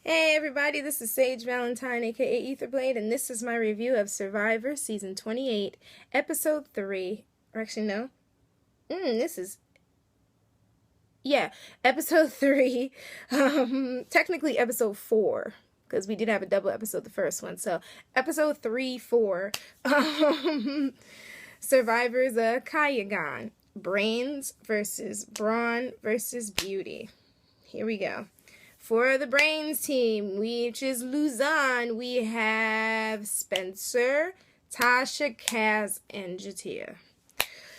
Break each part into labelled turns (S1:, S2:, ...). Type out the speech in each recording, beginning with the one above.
S1: Hey everybody, this is Sage Valentine, aka Etherblade, and this is my review of Survivor Season 28, Episode 3. Or actually, no. Episode 3. Technically Episode 4, because we did have a double episode the first one. So, Episode 3, 4. Survivors Cagayan. Brains versus Brawn versus Beauty. Here we go. For the Brains team, which is Luzon, we have Spencer, Tasha, Kaz, and Jatia.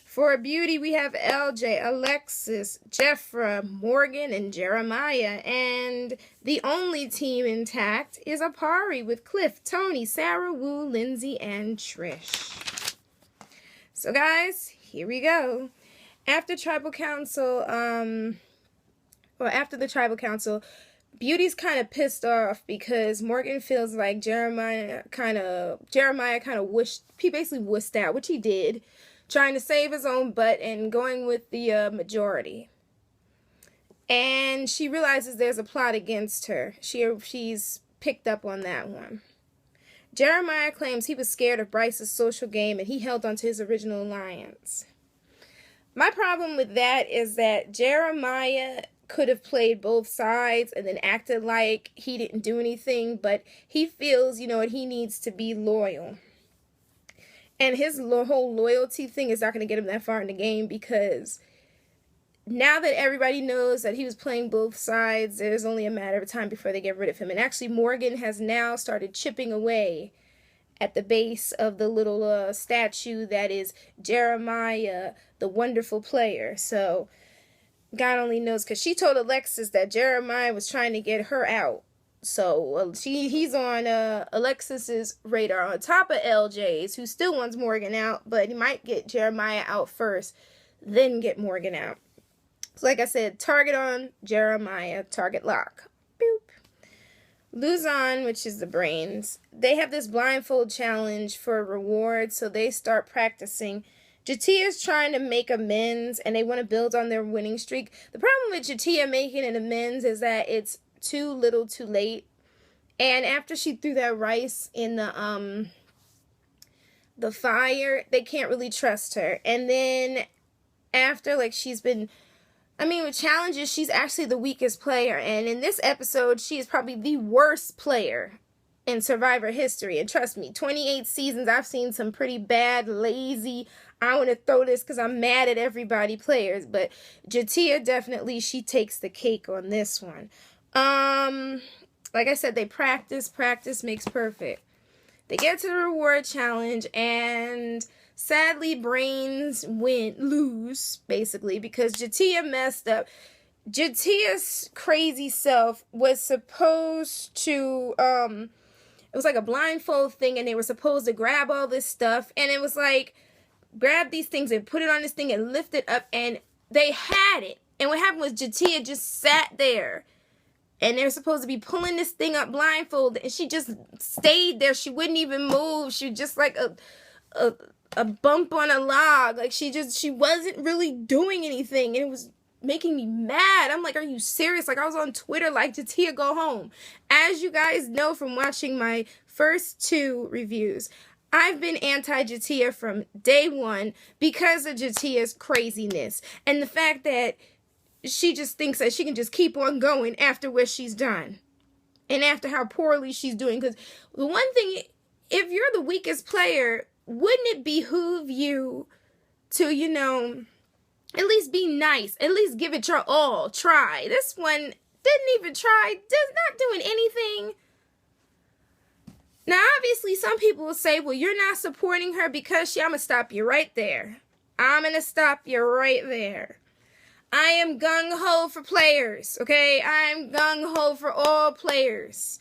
S1: For Beauty, we have LJ, Alexis, Jeffra, Morgan, and Jeremiah. And the only team intact is Apari with Cliff, Tony, Sarah, Wu, Lindsay, and Trish. So guys, here we go. After the Tribal Council, Beauty's kind of pissed off because Morgan feels like Jeremiah kind of wished, he basically wussed out, which he did, trying to save his own butt and going with the majority. And she realizes there's a plot against her. She's picked up on that one. Jeremiah claims he was scared of Bryce's social game and he held onto his original alliance. My problem with that is that Jeremiah could have played both sides and then acted like he didn't do anything, but he feels, he needs to be loyal. And his whole loyalty thing is not going to get him that far in the game, because now that everybody knows that he was playing both sides, there's only a matter of time before they get rid of him. And actually, Morgan has now started chipping away at the base of the little statue that is Jeremiah, the wonderful player. So God only knows, because she told Alexis that Jeremiah was trying to get her out. So he's on Alexis's radar, on top of LJ's, who still wants Morgan out, but he might get Jeremiah out first, then get Morgan out. So like I said, target on Jeremiah, target lock. Boop. Luzon, which is the Brains, they have this blindfold challenge for a reward, so they start practicing. Jatia's trying to make amends, and they want to build on their winning streak. The problem with Jatia making an amends is that it's too little too late. And after she threw that rice in the fire, they can't really trust her. And then after, with challenges, she's actually the weakest player. And in this episode, she is probably the worst player in Survivor history. And trust me, 28 seasons, I've seen some pretty bad, lazy, I want to throw this because I'm mad at everybody players. But Jatia, definitely, she takes the cake on this one. Like I said, they practice makes perfect. They get to the reward challenge, and sadly, Brains lose, basically, because Jatia messed up. Jatia's crazy self was supposed to, it was like a blindfold thing, and they were supposed to grab all this stuff, and it was like, grab these things and put it on this thing and lift it up, and they had it. And what happened was Jatia just sat there, and they're supposed to be pulling this thing up blindfolded, and she just stayed there. She wouldn't even move. She was just like a bump on a log. Like she wasn't really doing anything, and it was making me mad. I'm like, are you serious? Like, I was on Twitter like, Jatia, go home. As you guys know from watching my first 2 reviews, I've been anti-Jatia from day one because of Jatia's craziness and the fact that she just thinks that she can just keep on going after what she's done and after how poorly she's doing. Because the one thing, if you're the weakest player, wouldn't it behoove you to, at least be nice, at least give it your all, try. This one didn't even try, not doing anything. Now, obviously, some people will say, well, you're not supporting her because I'm going to stop you right there. I'm going to stop you right there. I am gung-ho for players, okay? I'm gung-ho for all players.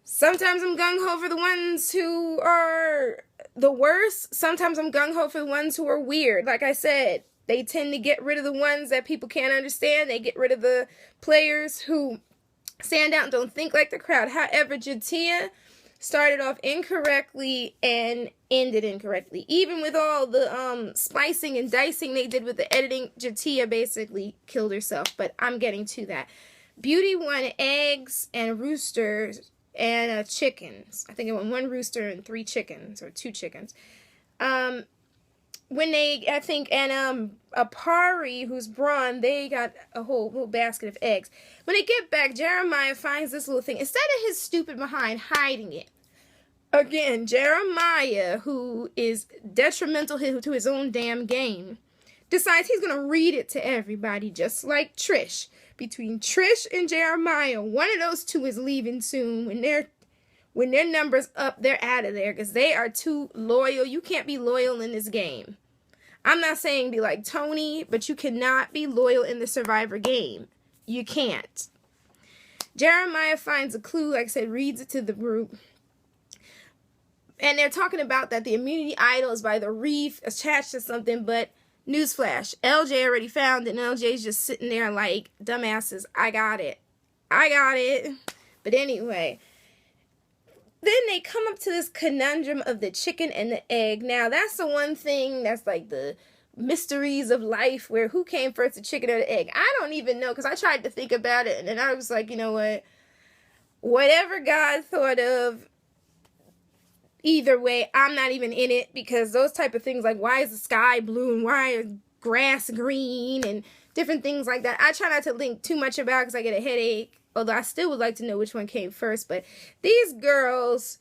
S1: Sometimes I'm gung-ho for the ones who are the worst. Sometimes I'm gung-ho for the ones who are weird. Like I said, they tend to get rid of the ones that people can't understand. They get rid of the players who stand out and don't think like the crowd. However, Jatia started off incorrectly and ended incorrectly. Even with all the splicing and dicing they did with the editing, Jatia basically killed herself. But I'm getting to that. Beauty won eggs and roosters and chickens. I think it won 1 rooster and 3 chickens, or 2 chickens. When they, I think, and Apari, who's Braun, they got a whole little basket of eggs. When they get back, Jeremiah finds this little thing. Instead of his stupid behind hiding it, again, Jeremiah, who is detrimental to his own damn game, decides he's going to read it to everybody, just like Trish. Between Trish and Jeremiah, one of those two is leaving soon. When their number's up, they're out of there because they are too loyal. You can't be loyal in this game. I'm not saying be like Tony, but you cannot be loyal in the Survivor game. You can't. Jeremiah finds a clue, like I said, reads it to the group. And they're talking about that the immunity idol is by the reef attached to something, but newsflash, LJ already found it, and LJ's just sitting there like, dumbasses, I got it. But anyway, then they come up to this conundrum of the chicken and the egg. Now, that's the one thing that's like the mysteries of life, where who came first, the chicken or the egg? I don't even know, because I tried to think about it, and then I was like, you know what? Whatever God thought of, either way, I'm not even in it, because those type of things, like why is the sky blue and why is grass green and different things like that, I try not to think too much about because I get a headache. Although I still would like to know which one came first. But these girls,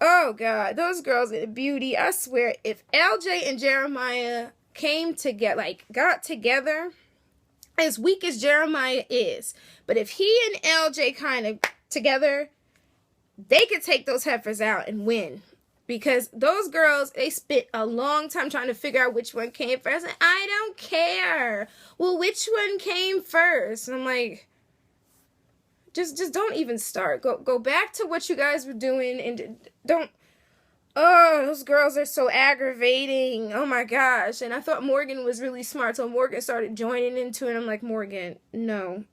S1: oh God, those girls in Beauty, I swear, if LJ and Jeremiah came together, like got together, as weak as Jeremiah is, but if he and LJ kind of together, they could take those heifers out and win. Because those girls, they spent a long time trying to figure out which one came first. And I don't care. Well, which one came first? And I'm like, just don't even start. Go back to what you guys were doing and don't. Oh, those girls are so aggravating. Oh my gosh. And I thought Morgan was really smart, so Morgan started joining into it. I'm like, Morgan, no.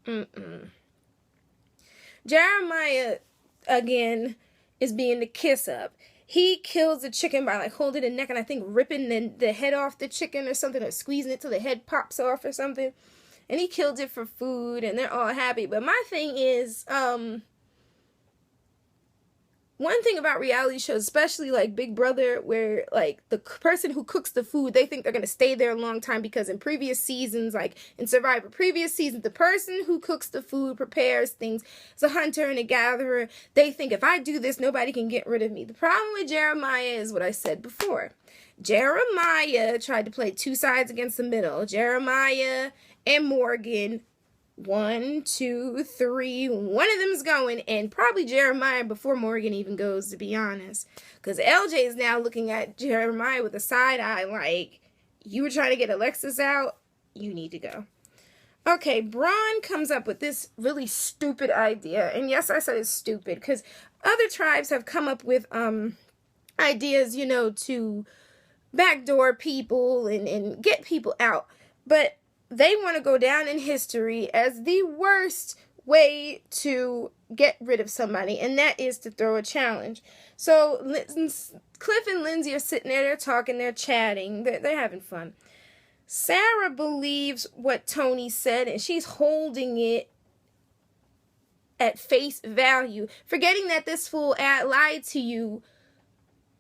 S1: Jeremiah, again, is being the kiss up. He kills the chicken by like holding the neck and I think ripping the head off the chicken or something, or squeezing it till the head pops off or something. And he killed it for food, and they're all happy. But my thing is, one thing about reality shows, especially like Big Brother, where like the person who cooks the food, they think they're going to stay there a long time, because in previous seasons, like in Survivor previous seasons, the person who cooks the food, prepares things, is a hunter and a gatherer. They think, if I do this, nobody can get rid of me. The problem with Jeremiah is what I said before. Jeremiah tried to play 2 sides against the middle. Jeremiah and Morgan, 1, 2, 3, one of them's going, and probably Jeremiah before Morgan even goes, to be honest, because LJ is now looking at Jeremiah with a side eye like, you were trying to get Alexis out, you need to go. Okay, Braun comes up with this really stupid idea, and yes, I said it's stupid, because other tribes have come up with ideas, you know, to backdoor people and get people out, but they want to go down in history as the worst way to get rid of somebody, and that is to throw a challenge. So Cliff and Lindsay are sitting there, they're talking, they're chatting, they're having fun. Sarah believes what Tony said, and she's holding it at face value, forgetting that this fool lied to you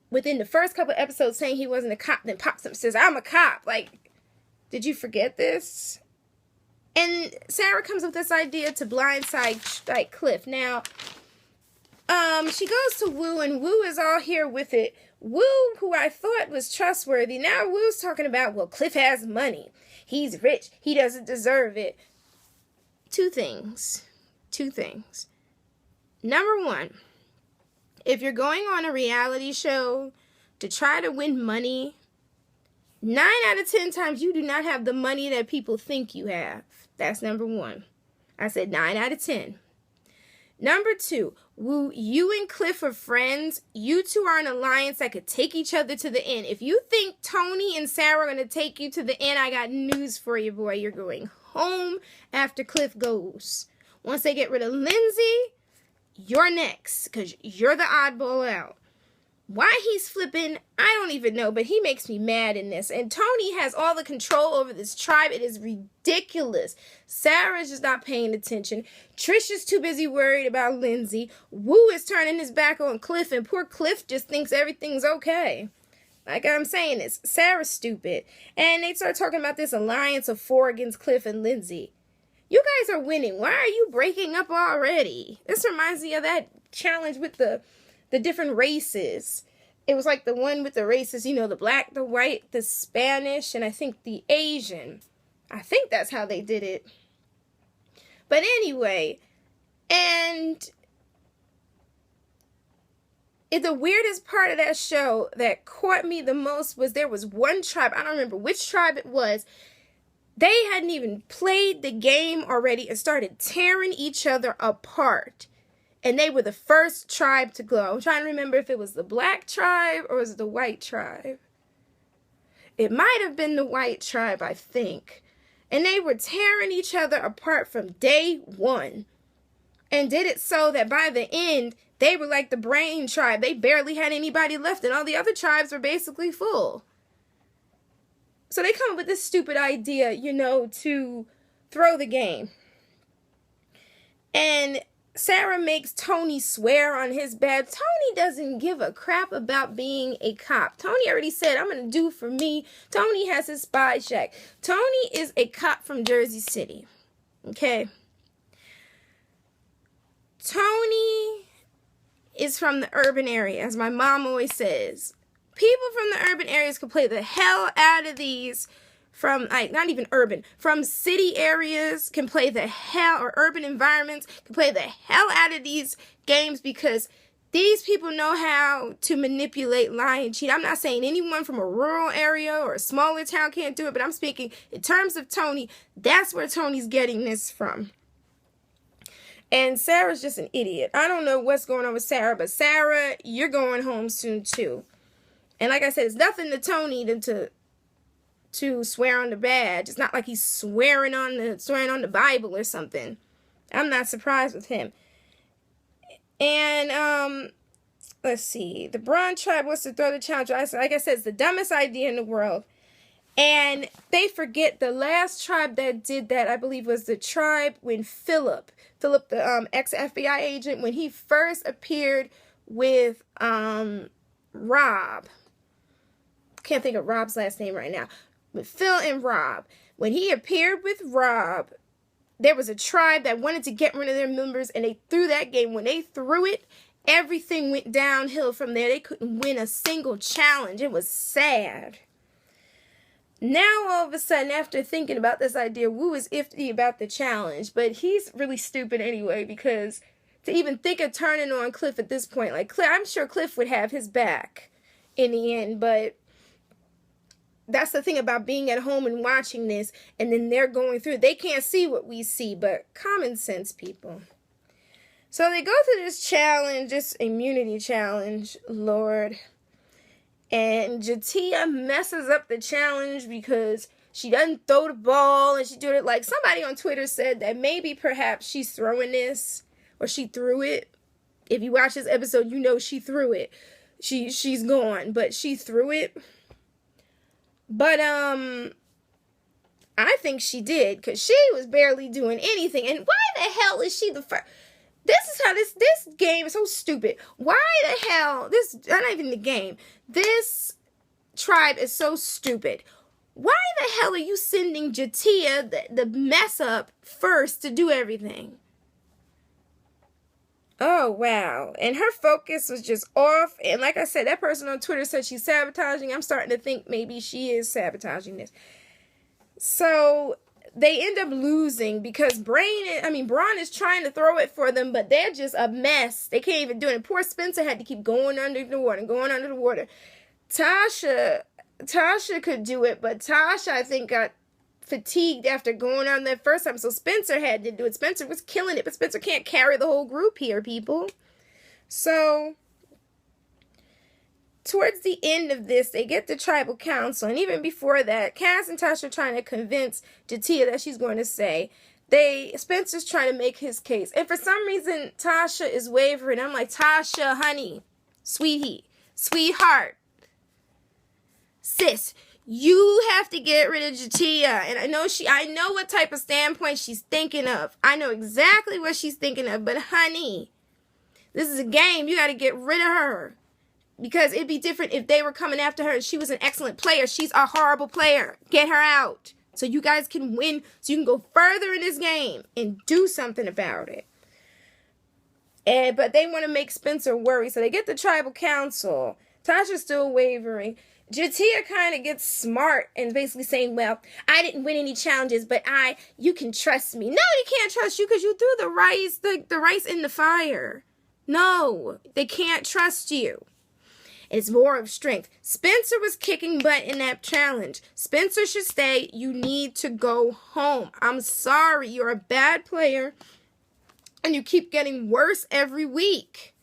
S1: within the first couple episodes, saying he wasn't a cop, then pops up and says, I'm a cop. Like, did you forget this? And Sarah comes up with this idea to blindside like Cliff. Now, she goes to Woo, and Woo is all here with it. Woo, who I thought was trustworthy, now Woo's talking about, well, Cliff has money. He's rich. He doesn't deserve it. Two things. Number one, if you're going on a reality show to try to win money, 9 out of 10 times you do not have the money that people think you have. That's number one. I said 9 out of 10. Number two, Woo, you and Cliff are friends. You two are an alliance that could take each other to the end. If you think Tony and Sarah are going to take you to the end, I got news for you, boy. You're going home after Cliff goes. Once they get rid of Lindsay, you're next, because you're the oddball out. Why he's flipping, I don't even know, but he makes me mad in this. And Tony has all the control over this tribe. It is ridiculous. Sarah's just not paying attention. Trish is too busy worried about Lindsay. Wu is turning his back on Cliff, and poor Cliff just thinks everything's okay. Like I'm saying, it's Sarah's stupid. And they start talking about this alliance of 4 against Cliff and Lindsay. You guys are winning. Why are you breaking up already? This reminds me of that challenge with the different races. It was like the one with the races, you know, the black, the white, the Spanish, and I think the Asian. I think that's how they did it. But anyway, and the weirdest part of that show that caught me the most was there was one tribe, I don't remember which tribe it was, they hadn't even played the game already and started tearing each other apart. And they were the first tribe to go. I'm trying to remember if it was the black tribe or was it the white tribe. It might have been the white tribe, I think. And they were tearing each other apart from day one. And did it so that by the end, they were like the brain tribe. They barely had anybody left, and all the other tribes were basically full. So they come up with this stupid idea, you know, to throw the game. And Sarah makes Tony swear on his bed. Tony doesn't give a crap about being a cop. Tony already said, I'm going to do for me. Tony has his spy shack. Tony is a cop from Jersey City. Okay. Tony is from the urban area, as my mom always says. People from the urban areas can play the hell out of these from, like, not even urban, from city areas can play the hell, or urban environments can play the hell out of these games because these people know how to manipulate, lie, and cheat. I'm not saying anyone from a rural area or a smaller town can't do it, but I'm speaking in terms of Tony. That's where Tony's getting this from. And Sarah's just an idiot. I don't know what's going on with Sarah, but Sarah, you're going home soon too. And like I said, it's nothing to Tony than to swear on the badge. It's not like he's swearing on the Bible or something. I'm not surprised with him. And let's see. The Braun tribe wants to throw the challenge. Like I said, it's the dumbest idea in the world. And they forget the last tribe that did that, I believe, was the tribe when Philip, the ex-FBI agent, when he first appeared with Rob. Can't think of Rob's last name right now. But Phil and Rob. When he appeared with Rob, there was a tribe that wanted to get rid of their members, and they threw that game. When they threw it, everything went downhill from there. They couldn't win a single challenge. It was sad. Now, all of a sudden, after thinking about this idea, Wu is iffy about the challenge. But he's really stupid anyway, because to even think of turning on Cliff at this point, like, I'm sure Cliff would have his back in the end, but that's the thing about being at home and watching this, and then they're going through it. They can't see what we see, but common sense, people. So they go through this challenge, this immunity challenge, Lord. And Jatia messes up the challenge because she doesn't throw the ball, and she do it like somebody on Twitter said that maybe perhaps she's throwing this, or she threw it. If you watch this episode, you know she threw it. She's gone, but she threw it. But I think she did, because she was barely doing anything. And why the hell is she the first? This is how this game is so stupid. Why the hell, not even the game, this tribe is so stupid. Why the hell are you sending Jatia, the mess up, first to do everything? Oh, wow. And her focus was just off. And like I said, that person on Twitter said she's sabotaging. I'm starting to think maybe she is sabotaging this. So they end up losing because Braun is trying to throw it for them, but they're just a mess. They can't even do it. And poor Spencer had to keep going under the water. Tasha could do it, but Tasha, I think, got fatigued after going on that first time, so Spencer had to do it. Spencer was killing it, but Spencer can't carry the whole group here, people. So towards the end of this, they get the tribal council, and even before that, Cass and Tasha are trying to convince Jatia that she's going to say. Spencer's trying to make his case, and for some reason, Tasha is wavering. I'm like, Tasha, honey, sweetie, Sweetheart. Sis, you have to get rid of Jatia. And I know what type of standpoint she's thinking of. I know exactly what she's thinking of. But honey, this is a game. You got to get rid of her. Because it'd be different if they were coming after her. She was an excellent player. She's a horrible player. Get her out. So you guys can win. So you can go further in this game and do something about it. But they want to make Spencer worry. So they get the tribal council. Tasha's still wavering. Jatia kind of gets smart and basically saying, well, I didn't win any challenges, but you can trust me. No, they can't trust you because you threw the rice in the fire. No, they can't trust you. It's more of strength. Spencer was kicking butt in that challenge. Spencer should stay. You need to go home. I'm sorry. You're a bad player. And you keep getting worse every week.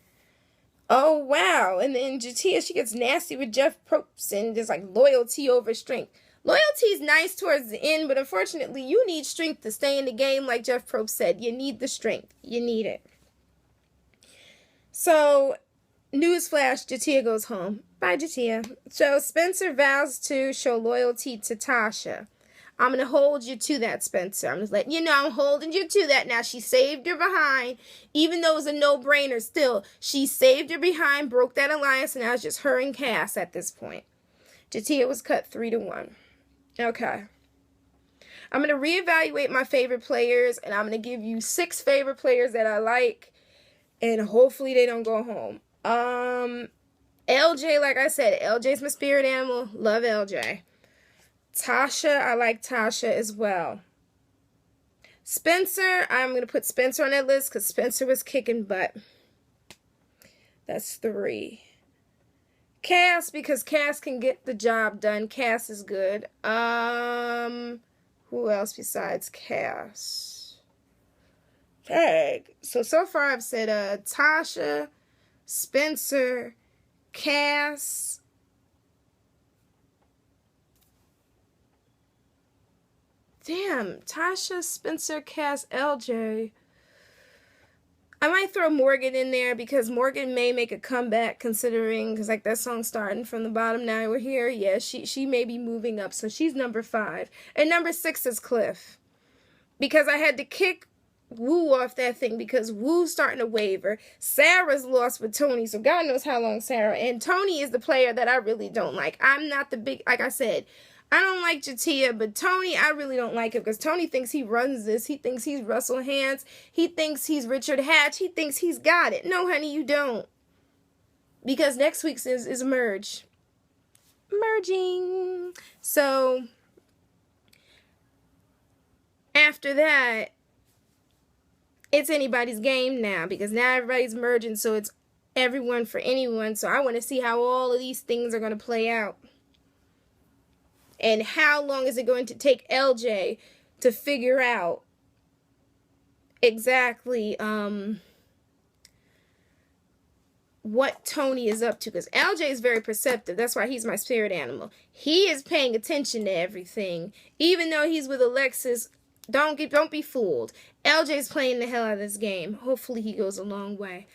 S1: Oh, wow. And then Jatia, she gets nasty with Jeff Probst and there's like loyalty over strength. Loyalty is nice towards the end, but unfortunately, you need strength to stay in the game like Jeff Probst said. You need the strength. You need it. So, newsflash, Jatia goes home. Bye, Jatia. So, Spencer vows to show loyalty to Tasha. I'm going to hold you to that, Spencer. I'm just letting you know I'm holding you to that. Now, she saved her behind. Even though it was a no-brainer, still, she saved her behind, broke that alliance, and now it's just her and Cass at this point. Jatia was cut 3-1. Okay. I'm going to reevaluate my favorite players, and I'm going to give you 6 favorite players that I like, and hopefully they don't go home. LJ, like I said, LJ's my spirit animal. Love LJ. Tasha, I like Tasha as well. Spencer, I'm going to put Spencer on that list because Spencer was kicking butt. That's 3. Cass, because Cass can get the job done. Cass is good. Who else besides Cass? Okay. So far I've said Tasha, Spencer, Cass. Damn, Tasha, Spencer, Cass, LJ. I might throw Morgan in there because Morgan may make a comeback considering, because like that song starting from the bottom, now we're here. Yeah, she may be moving up, so she's number 5. And number 6 is Cliff. Because I had to kick Woo off that thing because Woo's starting to waver. Sarah's lost with Tony, so God knows how long Sarah. And Tony is the player that I really don't like. I'm not the big, like I said, I don't like Jatia, but Tony, I really don't like him because Tony thinks he runs this. He thinks he's Russell Hantz. He thinks he's Richard Hatch. He thinks he's got it. No, honey, you don't. Because next week's is merge. Merging. So, after that, it's anybody's game now because now everybody's merging, so it's everyone for anyone. So I want to see how all of these things are going to play out. And how long is it going to take LJ to figure out exactly what Tony is up to? Because LJ is very perceptive. That's why he's my spirit animal. He is paying attention to everything. Even though he's with Alexis, don't be fooled. LJ's playing the hell out of this game. Hopefully he goes a long way.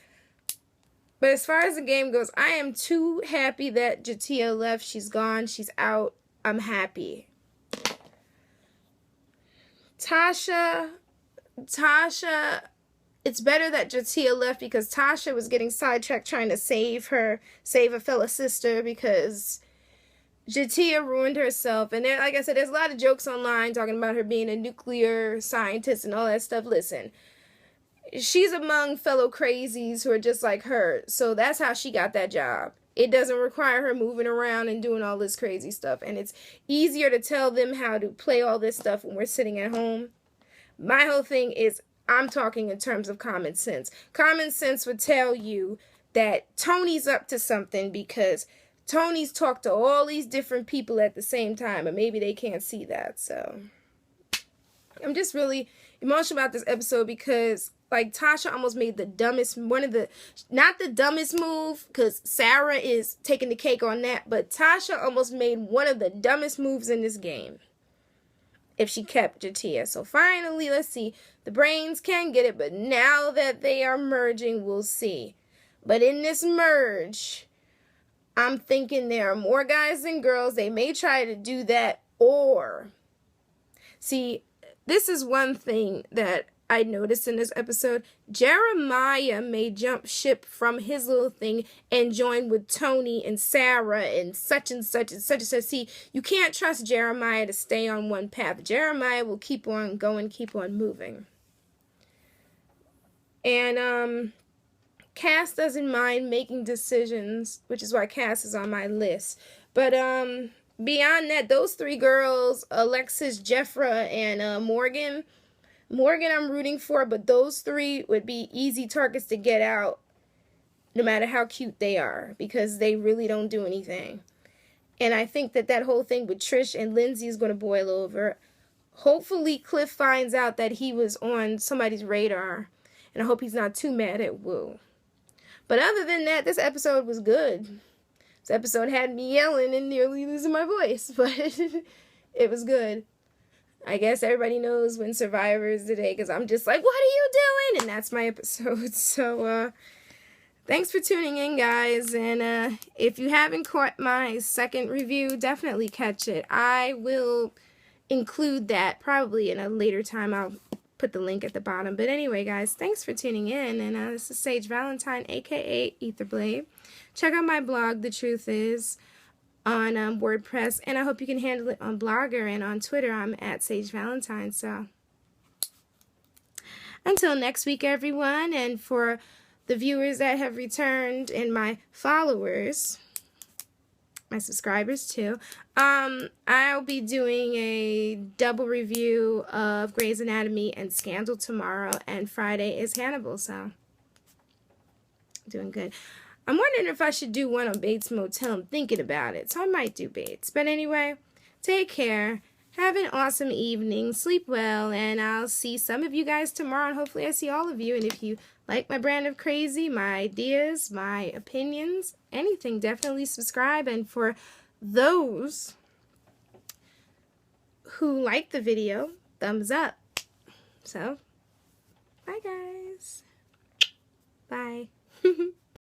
S1: But as far as the game goes, I am too happy that Jatia left. She's gone. She's out. I'm happy. Tasha, it's better that Jatia left because Tasha was getting sidetracked trying to save a fellow sister because Jatia ruined herself. And there, like I said, there's a lot of jokes online talking about her being a nuclear scientist and all that stuff. Listen, she's among fellow crazies who are just like her. So that's how she got that job. It doesn't require her moving around and doing all this crazy stuff. And it's easier to tell them how to play all this stuff when we're sitting at home. My whole thing is, I'm talking in terms of common sense. Common sense would tell you that Tony's up to something because Tony's talked to all these different people at the same time. And maybe they can't see that. So I'm just really emotional about this episode because like Tasha almost made the dumbest, not the dumbest move because Sarah is taking the cake on that, but Tasha almost made one of the dumbest moves in this game if she kept Jatia. So finally, let's see. The brains can get it, but now that they are merging, we'll see. But in this merge, I'm thinking there are more guys than girls. They may try to do that, or see, this is one thing that I noticed in this episode. Jeremiah may jump ship from his little thing and join with Tony and Sarah and such and such and such and such. See, you can't trust Jeremiah to stay on one path. Jeremiah will keep on going, keep on moving. And Cass doesn't mind making decisions, which is why Cass is on my list. But beyond that, those three girls, Alexis, Jeffra, and Morgan, I'm rooting for, but those three would be easy targets to get out no matter how cute they are, because they really don't do anything. And I think that whole thing with Trish and Lindsay is going to boil over. Hopefully Cliff finds out that he was on somebody's radar, and I hope he's not too mad at Wu. But other than that, this episode was good. This episode had me yelling and nearly losing my voice, but it was good. I guess everybody knows when Survivor is today, because I'm just like, what are you doing? And that's my episode. So, thanks for tuning in, guys. And if you haven't caught my second review, definitely catch it. I will include that probably in a later time. I'll put the link at the bottom. But anyway, guys, thanks for tuning in. And this is Sage Valentine, a.k.a. Etherblade. Check out my blog, The Truth Is, on WordPress, and I hope you can handle it on Blogger, and on Twitter I'm at Sage Valentine. So until next week, everyone, and for the viewers that have returned and my followers, my subscribers too, I'll be doing a double review of Grey's Anatomy and Scandal tomorrow, and Friday is Hannibal, so doing good. I'm wondering if I should do one on Bates Motel. I'm thinking about it, so I might do Bates. But anyway, take care. Have an awesome evening. Sleep well, and I'll see some of you guys tomorrow, and hopefully I see all of you. And if you like my brand of crazy, my ideas, my opinions, anything, definitely subscribe. And for those who like the video, thumbs up. So, bye guys. Bye.